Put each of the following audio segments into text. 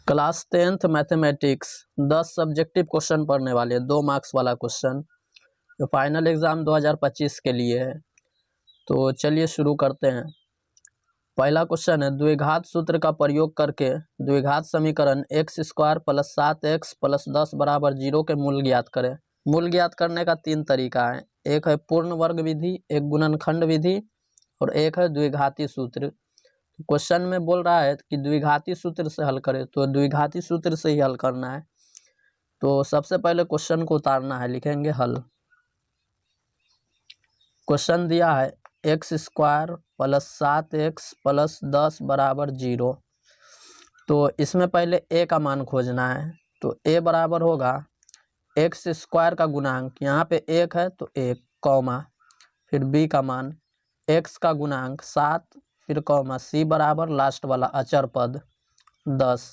Class 10th mathematics 10 subjective question पढ़ने वाले हैं, 2 मार्क्स वाला क्वेश्चन जो फाइनल एग्ज़ाम 2025 के लिए है। तो चलिए शुरू करते हैं। पहला क्वेश्चन है, द्विघात सूत्र का प्रयोग करके द्विघात समीकरण x² + 7x + 10 = 0 के मूल ज्ञात करें। मूल ज्ञात करने का 3 तरीका है, एक है पूर्ण वर्ग विधि, एक गुणनखंड विधि और एक है द्विघाती सूत्र। क्वेश्चन में बोल रहा है कि द्विघाती सूत्र से हल करें, तो द्विघाती सूत्र से ही हल करना है। तो सबसे पहले क्वेश्चन को उतारना है, लिखेंगे हल। क्वेश्चन दिया है x² + 7x + 10 = 0। तो इसमें पहले a का मान खोजना है, तो a बराबर होगा x² का गुणांक, यहाँ पे 1 है तो 1 कॉमा, फिर b का मान x का गुणांक 7, फिर कॉमा c बराबर लास्ट वाला अचर पद 10।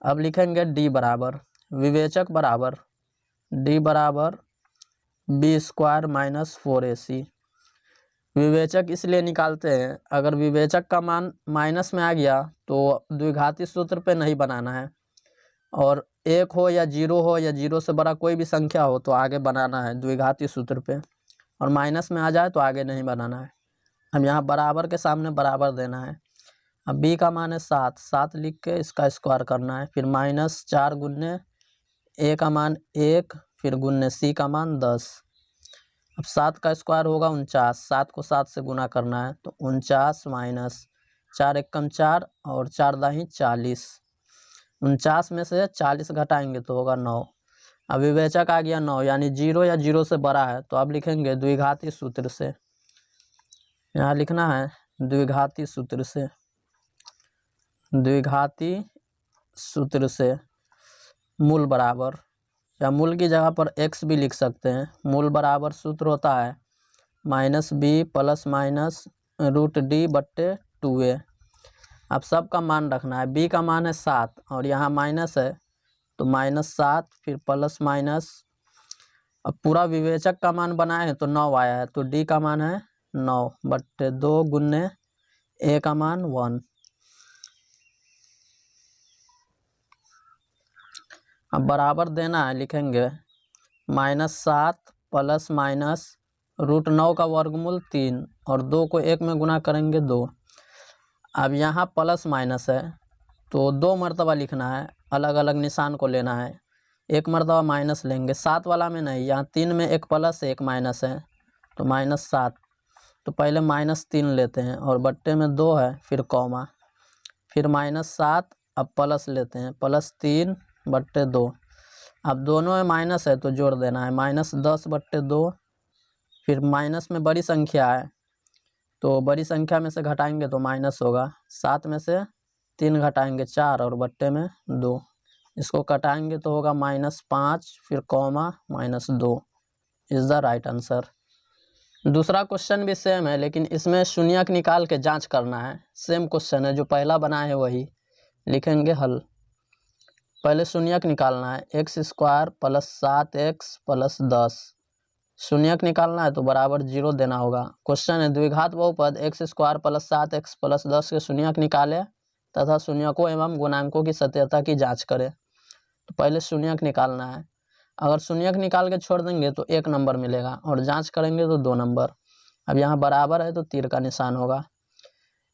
अब लिखेंगे d बराबर विवेचक बराबर d बराबर b² - 4ac। विवेचक इसलिए निकालते हैं, अगर विवेचक का मान माइनस में आ गया तो द्विघाती सूत्र पे नहीं बनाना है, और 1 हो या 0 हो या 0 से बड़ा कोई भी संख्या हो तो आगे बनाना है द्विघाती सूत्र पे, और माइनस में आ जाए तो आगे नहीं बनाना है। हम यहाँ बराबर के सामने बराबर देना है। अब b का मान है 7, 7 लिख के इसका स्क्वायर करना है, फिर -4 गुन्ने a का मान 1, फिर गुन्ने c का मान 10। अब 7 का स्क्वायर होगा 49, 7 को 7 से गुना करना है, तो 49 - 4 एकम 4 और 4 दाही 40। 49 में से 40 घटाएंगे तो होगा 9। अब विवेचक आ गया 9, यानी 0 या 0 से बड़ा है, तो अब लिखेंगे द्विघाती सूत्र से। यहाँ लिखना है द्विघाती सूत्र से, द्विघाती सूत्र से मूल बराबर, या मूल की जगह पर x भी लिख सकते हैं। मूल बराबर सूत्र होता है -b ± √d/2a। अब सबका मान रखना है, b का मान है 7 और यहाँ माइनस है तो -7, फिर प्लस माइनस। अब पूरा विवेचक का मान बनाए हैं तो 9 आया है, तो d का मान है 9/2 गुन्ने a का मान 1। अब बराबर देना है, लिखेंगे -7 प्लस माइनस √9 का वर्गमूल 3 और 2 को 1 में गुना करेंगे 2। अब यहाँ प्लस माइनस है तो 2 मरतबा लिखना है, अलग अलग निशान को लेना है। 1 मरतबा माइनस लेंगे, 7 वाला में नहीं, यहाँ 3 में 1 प्लस 1 माइनस है तो -7। तो पहले -3 लेते हैं और बट्टे में 2 है, फिर कॉमा, फिर -7। अब प्लस लेते हैं, +3/2। अब दोनों में माइनस है तो जोड़ देना है, -10/2। फिर माइनस में बड़ी संख्या है तो बड़ी संख्या में से घटाएंगे तो माइनस होगा। 7 में से 3 घटाएंगे 4 और बट्टे में 2। इसको कटाएंगे तो होगा -5, फिर comma -2 is the right answer. दूसरा क्वेश्चन भी सेम है, लेकिन इसमें शून्यक निकाल के जांच करना है। सेम क्वेश्चन है, जो पहला बनाए है वही। लिखेंगे हल। पहले शून्यक निकालना है, x² + 7x + 10। शून्यक निकालना है तो बराबर 0 देना होगा। क्वेश्चन है, द्विघात बहुपद x² + 7x + 10 के शून्यक निकालें तथा शून्यकों एवं गुणांकों की सत्यता की जाँच करें। तो पहले शून्यक निकालना है। अगर शून्यक निकाल के छोड़ देंगे तो 1 नंबर मिलेगा, और जांच करेंगे तो 2 नंबर। अब यहाँ बराबर है तो तीर का निशान होगा।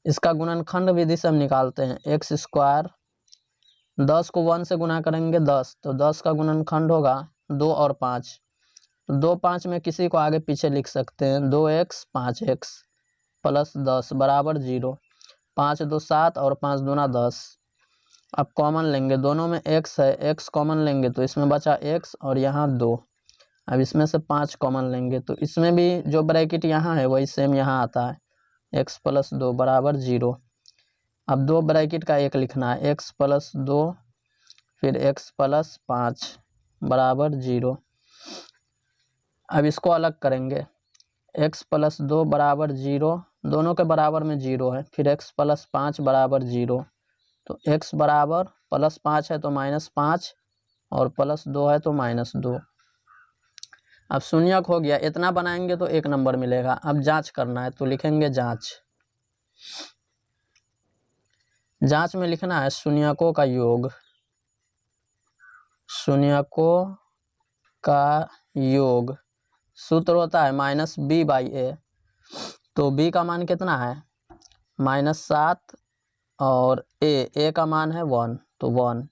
इसका गुणनखंड विधि से हम निकालते हैं, x², 10 को 1 से गुना करेंगे 10, तो 10 का गुणनखंड होगा 2 और 5। तो 2, 5 में किसी को आगे पीछे लिख सकते हैं, 2x 5x + 10 बराबर 0। 5 2 7 और 5 दूना 10। अब कॉमन लेंगे, दोनों में x है, x कॉमन लेंगे तो इसमें बचा x और यहाँ 2। अब इसमें से 5 कॉमन लेंगे तो इसमें भी जो ब्रैकेट यहाँ है वही सेम यहाँ आता है, x + 2 बराबर 0। अब 2 ब्रैकेट का 1 लिखना है, x + 2 फिर x + 5 बराबर 0। अब इसको अलग करेंगे, x + 2 बराबर 0, दोनों के बराबर में 0 है, फिर x + 5 बराबर 0। तो x बराबर +5 है तो -5 और +2 है तो -2। अब शून्यक हो गया, इतना बनाएंगे तो 1 नंबर मिलेगा। अब जांच करना है तो लिखेंगे जांच। जांच में लिखना है शून्यकों का योग। शून्यकों का योग सूत्र होता है -b/a। तो b का मान कितना है -7 और a का मान है 1, तो 1।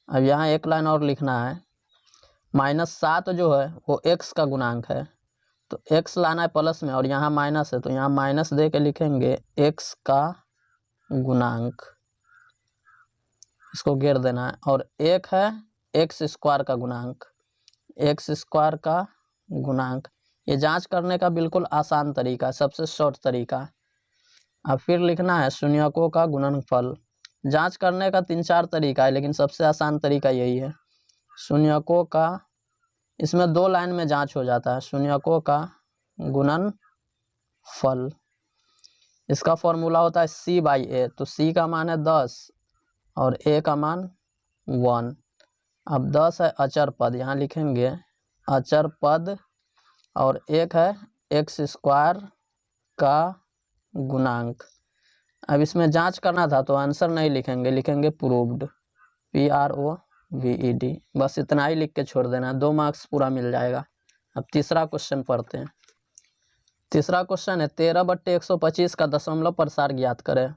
अब यहाँ एक लाइन और लिखना है। -7 जो है वो x का गुणांक है, तो x लाना है प्लस में, और यहाँ माइनस है तो यहाँ माइनस दे के लिखेंगे x का गुणांक, इसको घेर देना है। और एक है x² का गुणांक, x² का गुणांक। ये जांच करने का बिल्कुल आसान तरीका है, सबसे शॉर्ट तरीका। अब फिर लिखना है शून्यकों का गुणनफल। जांच करने का 3-4 तरीका है, लेकिन सबसे आसान तरीका यही है। शून्यकों का, इसमें 2 लाइन में जांच हो जाता है। शून्यकों का गुणनफल, इसका फॉर्मूला होता है c/a। तो c का मान है 10 और a का मान 1। अब 10 है अचर पद, यहाँ लिखेंगे अचर पद, और एक है x² का गुणांक। अब इसमें जांच करना था तो आंसर नहीं लिखेंगे, लिखेंगे प्रूव्ड, PROVED। बस इतना ही लिख के छोड़ देना, 2 मार्क्स पूरा मिल जाएगा। अब तीसरा क्वेश्चन पढ़ते हैं। तीसरा क्वेश्चन है 13/125 का दशमलव प्रसार ज्ञात करें।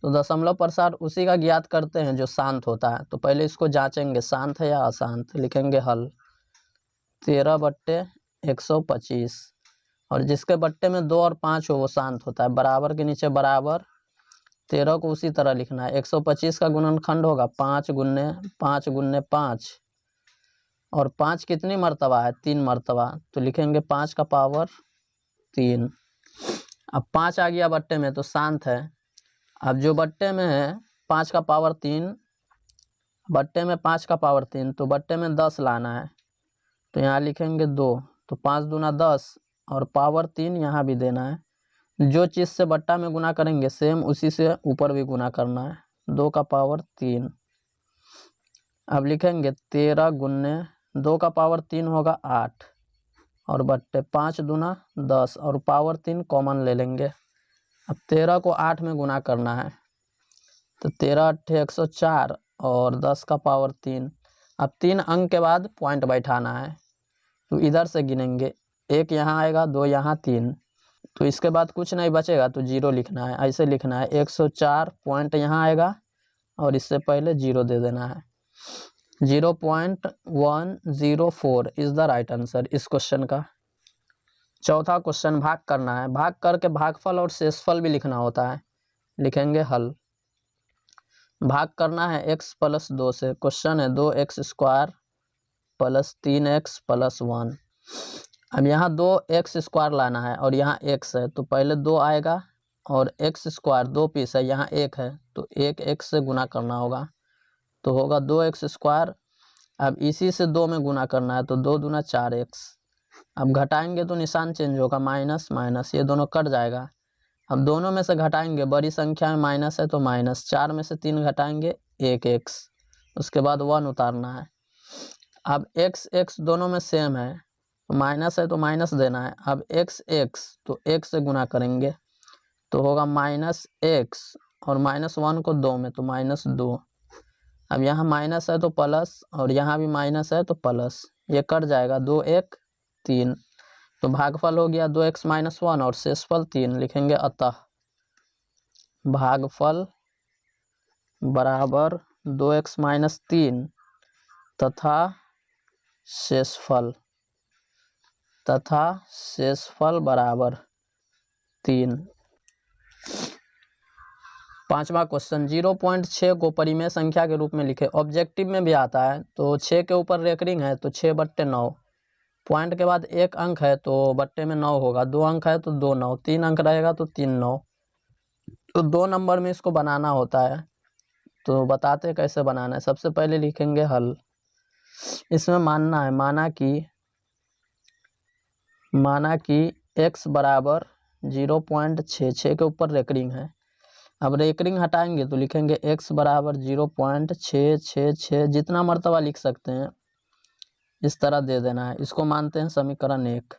तो दशमलव प्रसार उसी का ज्ञात करते हैं जो शांत होता है। तो पहले इसको जांचेंगे शांत है या अशांत, लिखेंगे हल 13/125, और जिसके बट्टे में 2 और 5 हो वो शांत होता है। बराबर के नीचे बराबर, 13 को उसी तरह लिखना है। 125 का गुणनखंड होगा 5 गुने 5 गुने 5, और 5 कितनी मर्तबा है 3 मर्तबा, तो लिखेंगे 5 का पावर 3। अब 5 आ गया बट्टे में तो शांत है। अब जो बट्टे में है 5 का पावर 3, बट्टे में 5 का पावर 3, तो बट्टे में 10 लाना है, तो यहाँ लिखेंगे 2, तो 5 दूना 10, और पावर 3 यहाँ भी देना है। जो चीज़ से बट्टा में गुना करेंगे सेम उसी से ऊपर भी गुना करना है, 2 का पावर 3। अब लिखेंगे 13 गुने 2 का पावर 3 होगा 8, और बट्टे 5 दूना 10, और पावर 3 कॉमन ले लेंगे। अब 13 को 8 में गुना करना है, तो 13 8 104, और 10 का पावर 3। अब 3 अंक के बाद पॉइंट बैठाना है, तो इधर से गिनेंगे, 1 यहाँ आएगा, 2 यहाँ, 3, तो इसके बाद कुछ नहीं बचेगा तो 0 लिखना है। ऐसे लिखना है 104 पॉइंट यहाँ आएगा, और इससे पहले 0 दे देना है। 0.104 इज द राइट आंसर इस क्वेश्चन का। चौथा क्वेश्चन, भाग करना है। भाग करके भागफल और शेषफल भी लिखना होता है, लिखेंगे हल। भाग करना है x + 2 से। क्वेश्चन है 2x² + 3x + 1। अब यहाँ 2x² लाना है, और यहाँ x है, तो पहले 2 आएगा, और x² 2 पीस है, यहाँ 1 है, तो 1 x से गुना करना होगा, तो होगा 2x²। अब इसी से 2 में गुना करना है, तो 2 दूना 4x। अब घटाएंगे तो निशान चेंज होगा, माइनस माइनस, ये दोनों कट जाएगा। अब दोनों में से घटाएंगे, बड़ी संख्या में माइनस है तो माइनस, 4 में से 3 घटाएंगे 1x, उसके बाद 1 उतारना है। अब x दोनों में सेम है, तो माइनस है तो माइनस देना है। अब x तो x से गुना करेंगे, तो होगा -x, और -1 को 2 में, तो -2। अब यहाँ माइनस है तो प्लस, और यहाँ भी माइनस है तो प्लस, ये कट जाएगा, 2 1 3, तो भागफल हो गया 2x - 1, और शेषफल 3, लिखेंगे अतः भागफल बराबर 2x - 3 तथा शेषफल बराबर 3। पांचवा क्वेश्चन, 0.6 को परिमेय संख्या के रूप में लिखे। ऑब्जेक्टिव में भी आता है, तो 6 के ऊपर रेकरिंग है तो 6/9, पॉइंट के बाद 1 अंक है तो बट्टे में 9 होगा, 2 अंक है तो 2 9, 3 अंक रहेगा तो 3 9, तो 2 नंबर में इसको बनाना होता है। तो बताते कैसे बनाना है। सबसे पहले लिखेंगे हल। इसमें मानना है, माना कि x बराबर 0.6 के ऊपर रेकरिंग है। अब रेकरिंग हटाएंगे तो लिखेंगे x बराबर 0.666, जितना मर्तबा लिख सकते हैं इस तरह दे देना है। इसको मानते हैं समीकरण 1।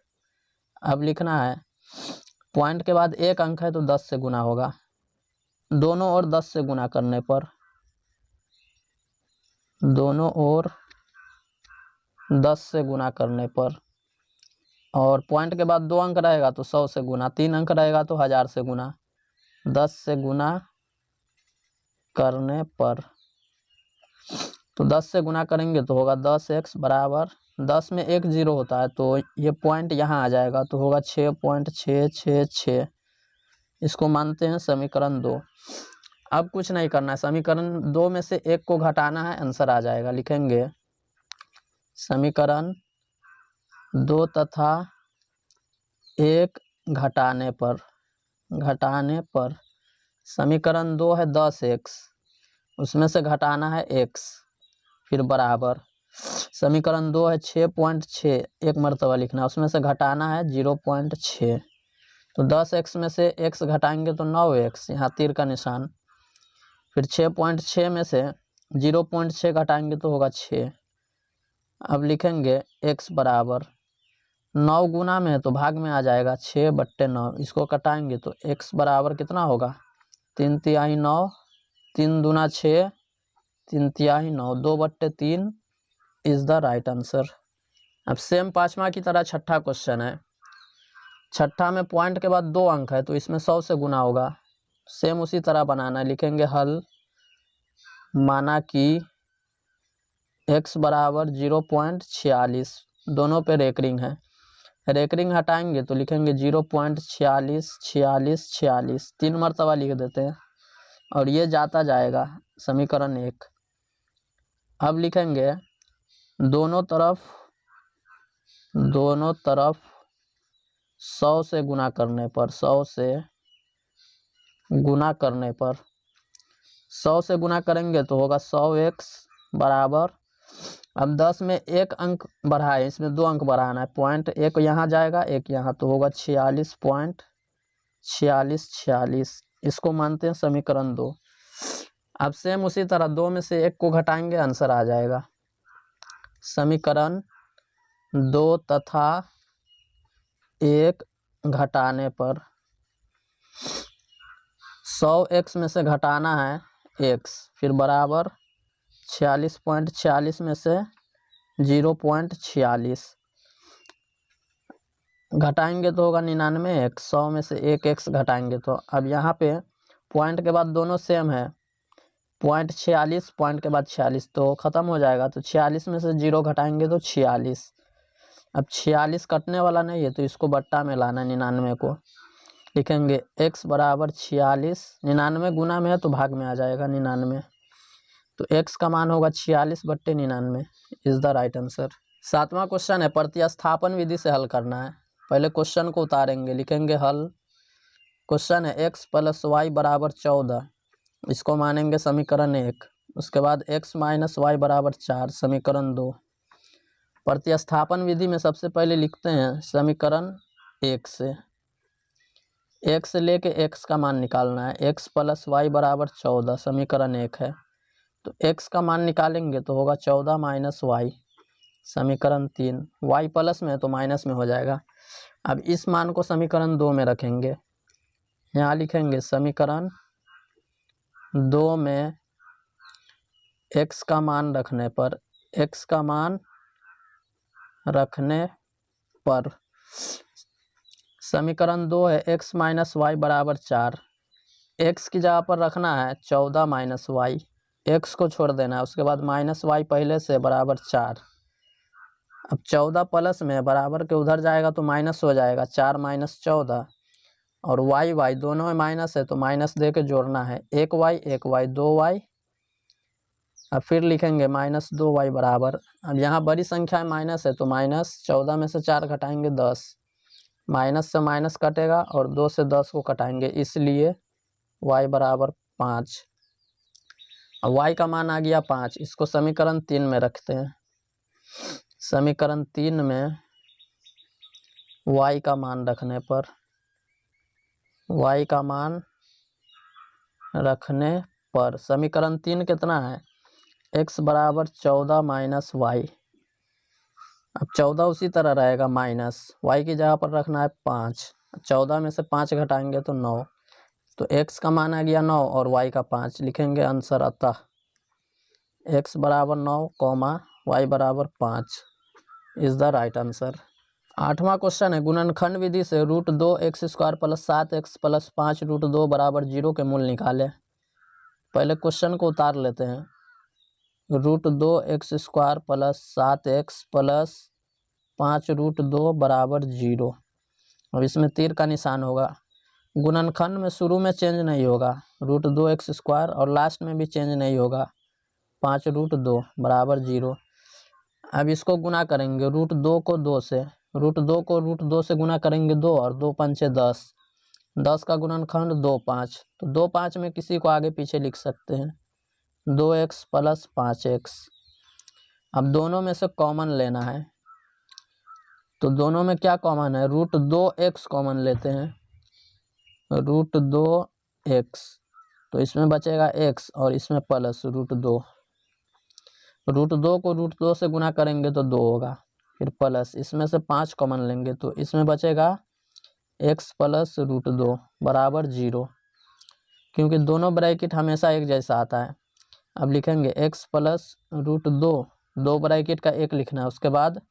अब लिखना है, पॉइंट के बाद 1 अंक है तो 10 से गुना होगा, दोनों ओर 10 से गुना करने पर, दोनों ओर 10 से गुना करने पर, और पॉइंट के बाद 2 अंक रहेगा तो 100 से गुना, 3 अंक रहेगा तो 1000 से गुना, 10 से गुना करने पर। तो 10 से गुना करेंगे तो होगा 10x बराबर 10 में 1 0 होता है तो ये पॉइंट यहाँ आ जाएगा तो होगा 6.666। इसको मानते हैं समीकरण 2। अब कुछ नहीं करना है, समीकरण 2 में से 1 को घटाना है, आंसर आ जाएगा। लिखेंगे समीकरण 2 तथा 1 घटाने पर समीकरण 2 है 10x, उसमें से घटाना है x, फिर बराबर समीकरण 2 है 6.6, एक मरतबा लिखना है, उसमें से घटाना है 0.6। तो 10x में से x घटाएंगे तो 9x, यहाँ तीर का निशान, फिर 6.6 में से 0.6 घटाएंगे तो होगा 6। अब लिखेंगे x बराबर 9 गुना में है तो भाग में आ जाएगा 6/9, इसको कटाएंगे तो x बराबर कितना होगा 3 तिहाई 9, 3 दूना 6, 3 तिहाई 9, 2/3 इज द राइट आंसर। अब सेम पांचवा की तरह छठा क्वेश्चन है। छठा में पॉइंट के बाद 2 अंक है तो इसमें 100 से गुना होगा, सेम उसी तरह बनाना है। लिखेंगे हल, माना कि x बराबर 0.46, दोनों पे रेकरिंग है, रेकरिंग हटाएंगे तो लिखेंगे 0.46 46 46, 3 मरतबा लिख देते हैं और ये जाता जाएगा समीकरण 1। अब लिखेंगे दोनों तरफ 100 से गुना करने पर, 100 से गुना करेंगे तो होगा 100x बराबर, अब 10 में 1 अंक बढ़ा है, इसमें 2 अंक बढ़ाना है, पॉइंट 1 यहाँ जाएगा 1 यहाँ, तो होगा 46.4646। इसको मानते हैं समीकरण 2। अब सेम उसी तरह 2 में से 1 को घटाएंगे, आंसर आ जाएगा। समीकरण 2 तथा 1 घटाने पर 100x में से घटाना है x, फिर बराबर 46.46 में से 0.46 घटाएंगे तो होगा 99x, 100 में से 1x घटाएंगे तो, अब यहाँ पे पॉइंट के बाद दोनों सेम है, पॉइंट 46, पॉइंट के बाद 46 तो ख़त्म हो जाएगा, तो 46 में से 0 घटाएंगे तो 46। अब 46 कटने वाला नहीं है तो इसको बट्टा में लाना है 99 को। लिखेंगे x बराबर 46, 99 गुना में है तो भाग में आ जाएगा 99, तो x का मान होगा 46/99 इज द राइट आंसर। सातवां क्वेश्चन है, प्रतिस्थापन विधि से हल करना है। पहले क्वेश्चन को उतारेंगे, लिखेंगे हल। क्वेश्चन है x + y बराबर 14, इसको मानेंगे समीकरण 1। उसके बाद x - y बराबर 4, समीकरण 2। प्रतिस्थापन विधि में सबसे पहले लिखते हैं समीकरण 1 से, x लेके x का मान निकालना है। x + y बराबर 14, समीकरण 1 है, तो x का मान निकालेंगे तो होगा 14 - y, समीकरण 3। y प्लस में है तो माइनस में हो जाएगा। अब इस मान को समीकरण 2 में रखेंगे, यहाँ लिखेंगे समीकरण 2 में x का मान रखने पर समीकरण 2 है x - y बराबर 4, x की जगह पर रखना है 14 - y, x को छोड़ देना है, उसके बाद -y पहले से बराबर 4। अब 14 प्लस में बराबर के उधर जाएगा तो माइनस हो जाएगा, 4 - 14, और y दोनों में माइनस है तो माइनस दे के जोड़ना है, 1y 2y। अब फिर लिखेंगे -2y बराबर, अब यहाँ बड़ी संख्या में माइनस है तो -14 में से 4 घटाएंगे 10, माइनस से माइनस कटेगा और 2 से 10 को घटाएंगे, इसलिए y बराबर 5। अब y का मान आ गया 5, इसको समीकरण 3 में रखते हैं। समीकरण 3 में y का मान रखने पर समीकरण 3 कितना है, x बराबर 14 - y। अब 14 उसी तरह रहेगा माइनस, y की जगह पर रखना है 5, 14 में से 5 घटाएंगे तो 9, तो x का मान आ गया 9 और y का 5। लिखेंगे आंसर, अतः x बराबर 9, y बराबर 5। Is the right answer. 8वां क्वेश्चन है, गुणनखंड विधि से √2x² + 7x + 5 √2 बराबर 0 के मूल निकाले। पहले क्वेश्चन को उतार लेते हैं। √2x² + 7x + 5 √2 बराबर 0। अब इसमें तीर का निशान होगा। गुणनखंड में शुरू में चेंज नहीं होगा, √2x² और लास्ट में भी चेंज नहीं होगा, 5 √2 बराबर 0। अब इसको गुना करेंगे √2 को 2 से, √2 को √2 से गुना करेंगे 2 और 2 पंचे 10, 10 का गुणनखंड 2 5, तो 2 5 में किसी को आगे पीछे लिख सकते हैं, 2x + 5x। अब दोनों में से कॉमन लेना है, तो दोनों में क्या कॉमन है, √2x कॉमन लेते हैं, √2x, तो इसमें बचेगा x और इसमें प्लस √2, √2 को √2 से गुना करेंगे तो 2 होगा, फिर प्लस इसमें से 5 कॉमन लेंगे तो इसमें बचेगा x + √2 बराबर 0, क्योंकि दोनों ब्रैकेट हमेशा एक जैसा आता है। अब लिखेंगे x + √2, 2 ब्रैकेट का एक लिखना है, उसके बाद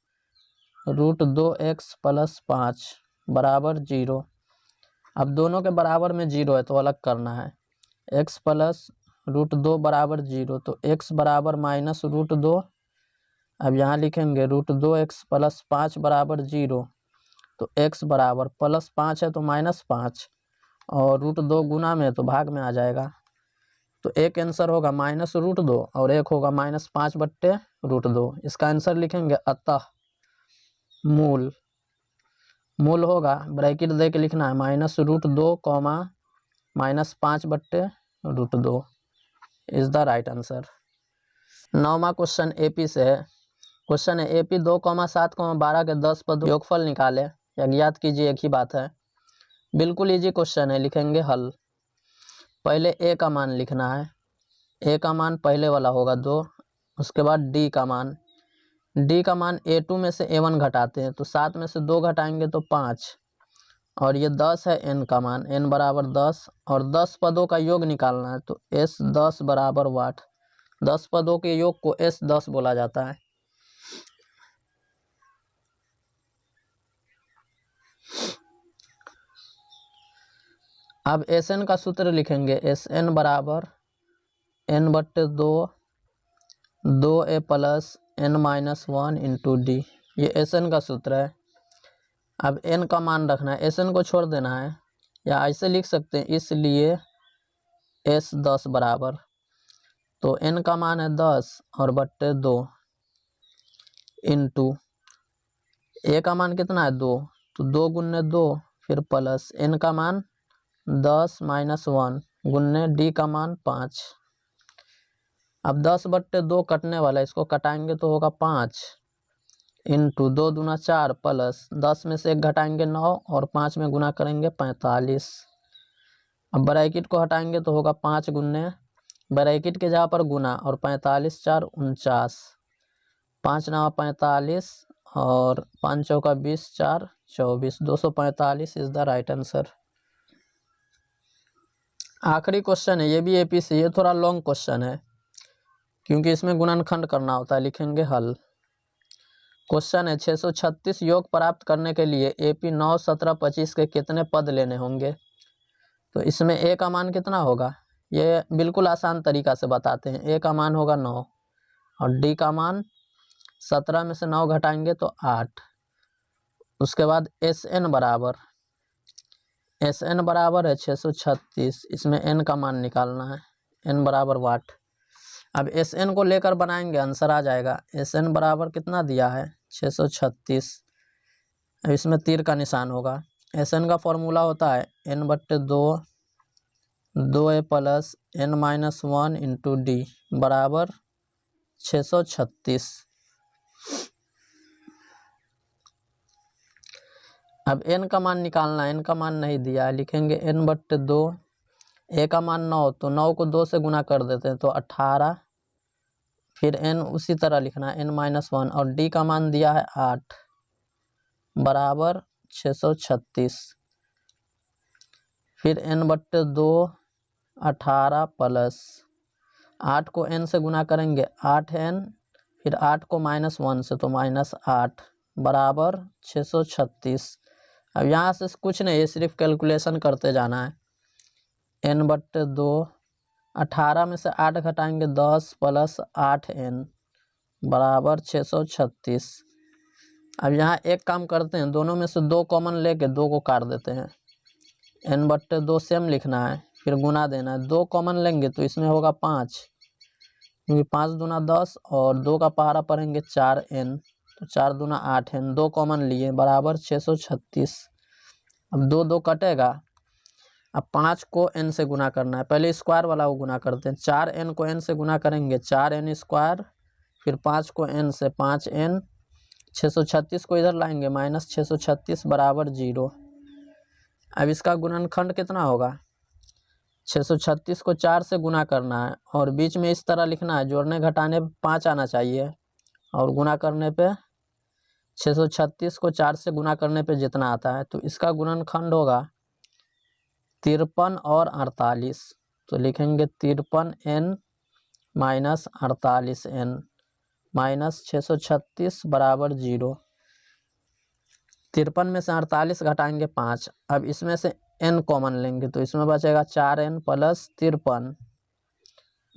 √2x + 5 बराबर 0। अब दोनों के बराबर में 0 है तो अलग करना है, x + √2 बराबर 0, तो x बराबर -√2। अब यहाँ लिखेंगे √2x + 5 बराबर 0, तो x बराबर +5 है तो -5 और √2 गुना में तो भाग में आ जाएगा, तो एक आंसर होगा -√2 और एक होगा -5/√2। इसका आंसर लिखेंगे अतः मूल, मूल होगा ब्रैकेट दे के लिखना है -√2, -5/√2 इज द राइट आंसर। 9वां क्वेश्चन एपी से है। क्वेश्चन है, एपी 2, 7, 12 के 10 पदों योगफल निकाले या ज्ञात कीजिए, एक ही बात है। बिल्कुल इजी क्वेश्चन है, लिखेंगे हल। पहले ए का मान लिखना है, ए का मान पहले वाला होगा 2, उसके बाद डी का मान, डी का मान A2 में से A1 घटाते हैं, तो 7 में से 2 घटाएंगे तो 5, और ये 10 है n का मान, n बराबर 10, और 10 पदों का योग निकालना है, तो S10 बराबर वाट, 10 पदों के योग को S10 बोला जाता है। अब Sn का सूत्र लिखेंगे, Sn बराबर n/2, 2a + n-1 × d, ये Sn का सूत्र है। अब n का मान रखना है, Sn को छोड़ देना है, या ऐसे लिख सकते हैं, इसलिए S10 बराबर, तो n का मान है 10 और /2 इंटू a का मान कितना है 2, तो 2 × 2 फिर प्लस n का मान 10 - 1 गुन्ने d का मान 5। अब 10/2 कटने वाला है, इसको कटाएंगे तो होगा 5 इंटू 2 दूना 4 प्लस 10 में से 1 घटाएंगे 9 और 5 में गुना करेंगे 45। अब ब्रैकेट को हटाएंगे तो होगा 5 गुन्ने ब्रैकेट के जगह पर गुना और 45 × 4 = 49, 5 9 45 और 5 चौका 20 4 24, 245 इज द राइट आंसर। आखिरी क्वेश्चन है, ये भी एपी से, ये थोड़ा लॉन्ग क्वेश्चन है क्योंकि इसमें गुणनखंड करना होता है, लिखेंगे हल। क्वेश्चन है, 636 योग प्राप्त करने के लिए एपी 9 17 25 के कितने पद लेने होंगे। तो इसमें ए का मान कितना होगा, ये बिल्कुल आसान तरीका से बताते हैं। ए का मान होगा 9 और डी का मान 17 में से 9 घटाएंगे तो 8। उसके बाद Sn बराबर, Sn बराबर है 636, इसमें n का मान निकालना है, n बराबर वाट। अब Sn को लेकर बनाएंगे, आंसर आ जाएगा। Sn बराबर कितना दिया है 636, अब इसमें तीर का निशान होगा। Sn का फॉर्मूला होता है n/2, 2a + n-1 × d बराबर 636। अब n का मान निकालना है, n का मान नहीं दिया है, लिखेंगे n/2, a का मान 9, तो 9 को 2 से गुना कर देते हैं तो 18, फिर n उसी तरह लिखना है n-1, और d का मान दिया है 8 बराबर 636, फिर n/2 18 प्लस 8 को n से गुना करेंगे 8n, फिर 8 को -1 से तो -8, बराबर 636। अब यहाँ से कुछ नहीं है, सिर्फ कैलकुलेशन करते जाना है। n/2, 18 में से 8 घटाएंगे 10 प्लस 8n बराबर 636। अब यहाँ एक काम करते हैं, दोनों में से 2 कॉमन लेके 2 को काट देते हैं। n/2 सेम लिखना है, फिर गुना देना है। 2 कॉमन लेंगे तो इसमें होगा 5, क्योंकि 5 दूना 10 और 2 का पहाड़ा पढ़ेंगे 4n, तो 4 दूना 8n, 2 कॉमन लिए बराबर 636। अब 2 2 कटेगा। अब 5 को n से गुना करना है, पहले स्क्वायर वाला को गुना करते हैं। 4n को n से गुना करेंगे 4n स्क्वायर, फिर 5 को n से 5n, 636 को इधर लाएंगे माइनस 636 बराबर 0। अब इसका गुणनखंड कितना होगा, 636 को 4 से गुना करना है और बीच में इस तरह लिखना है, जोड़ने घटाने पे 5 आना चाहिए और गुना करने पे 636 को 4 से गुना करने पे जितना आता है, तो इसका गुणनखंड होगा 53 और 48। तो लिखेंगे 53n माइनस 48n माइनस 636 बराबर 0। 53 में से 48 घटाएंगे 5। अब इसमें से n कॉमन लेंगे तो इसमें बचेगा 4n प्लस 53,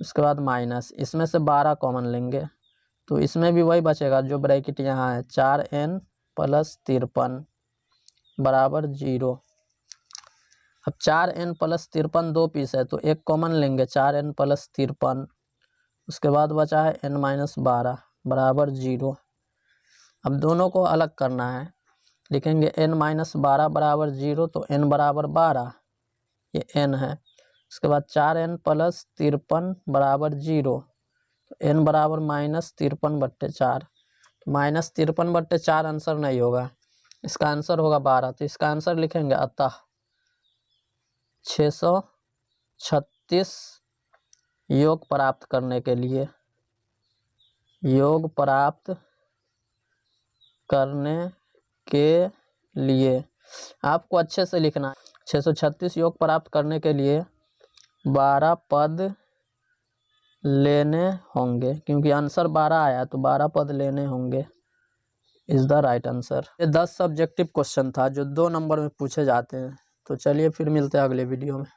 उसके बाद माइनस, इसमें से 12 कॉमन लेंगे तो इसमें भी वही बचेगा जो ब्रैकेट यहाँ है, 4n प्लस 53 बराबर 0। अब 4n प्लस 53 2 पीस है तो एक कॉमन लेंगे, 4n प्लस 53, उसके बाद बचा है n माइनस 12 बराबर 0। अब दोनों को अलग करना है, लिखेंगे n माइनस 12 बराबर 0, तो n बराबर 12, ये n है। उसके बाद 4n प्लस 53 बराबर 0, तो n बराबर माइनस 53/4। तो माइनस 53/4 आंसर नहीं होगा, इसका आंसर होगा 12। तो इसका आंसर लिखेंगे अतः 636 योग प्राप्त करने के लिए, योग प्राप्त करने के लिए आपको अच्छे से लिखना है। 636 योग प्राप्त करने के लिए 12 पद लेने होंगे, क्योंकि आंसर 12 आया तो 12 पद लेने होंगे, इज द राइट आंसर। ये 10 सब्जेक्टिव क्वेश्चन था जो 2 नंबर में पूछे जाते हैं। तो चलिए फिर मिलते हैं अगले वीडियो में।